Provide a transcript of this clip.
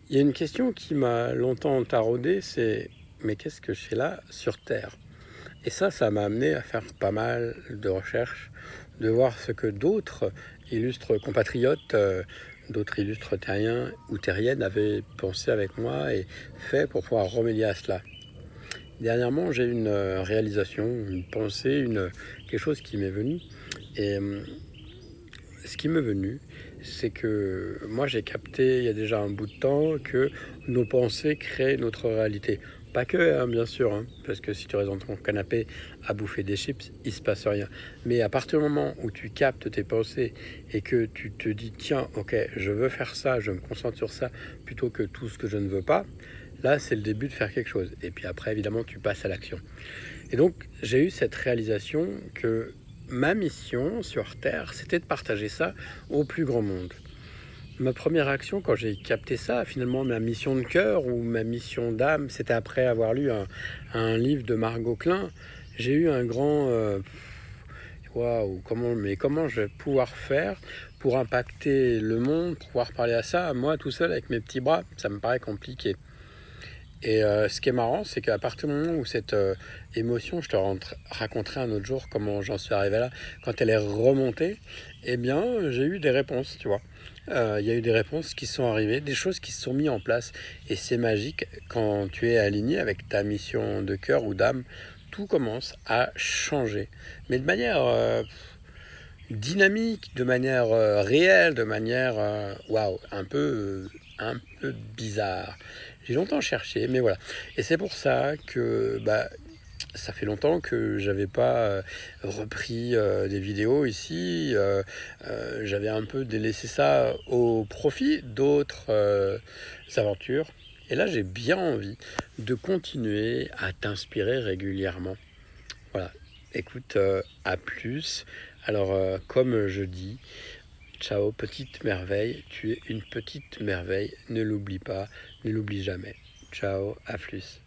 Il y a une question qui m'a longtemps taraudé, c'est mais qu'est-ce que je fais là sur Terre? Et ça m'a amené à faire pas mal de recherches, de voir ce que d'autres illustres compatriotes, d'autres illustres terriens ou terriennes avaient pensé avec moi et fait pour pouvoir remédier à cela. Dernièrement, j'ai eu une réalisation, une pensée, quelque chose qui m'est venu. Et ce qui m'est venu, c'est que moi j'ai capté il y a déjà un bout de temps que nos pensées créent notre réalité. Pas que, hein, bien sûr, hein, parce que si tu restes dans ton canapé à bouffer des chips, il se passe rien. Mais à partir du moment où tu captes tes pensées et que tu te dis, tiens, ok, je veux faire ça, je me concentre sur ça plutôt que tout ce que je ne veux pas, là c'est le début de faire quelque chose. Et puis après, évidemment, tu passes à l'action. Et donc, j'ai eu cette réalisation que ma mission sur Terre, c'était de partager ça au plus grand monde. Ma première action, quand j'ai capté ça, finalement, ma mission de cœur ou ma mission d'âme, c'était après avoir lu un livre de Margot Klein. J'ai eu un grand waouh, comment je vais pouvoir faire pour impacter le monde, pour pouvoir parler à ça, moi tout seul avec mes petits bras, ça me paraît compliqué. Et ce qui est marrant, c'est qu'à partir du moment où cette émotion, je te raconterai un autre jour comment j'en suis arrivé là, quand elle est remontée, eh bien, j'ai eu des réponses, tu vois. Il y a eu des réponses qui sont arrivées, des choses qui se sont mises en place. Et c'est magique quand tu es aligné avec ta mission de cœur ou d'âme, tout commence à changer. Mais de manière dynamique, de manière réelle, de manière waouh, un peu bizarre. J'ai longtemps cherché, mais voilà. Et c'est pour ça que ça fait longtemps que j'avais pas repris des vidéos ici. J'avais un peu délaissé ça au profit d'autres aventures. Et là, j'ai bien envie de continuer à t'inspirer régulièrement. Voilà. Écoute, à plus. Alors, comme je dis, ciao, petite merveille. Tu es une petite merveille. Ne l'oublie pas, ne l'oublie jamais. Ciao, à plus.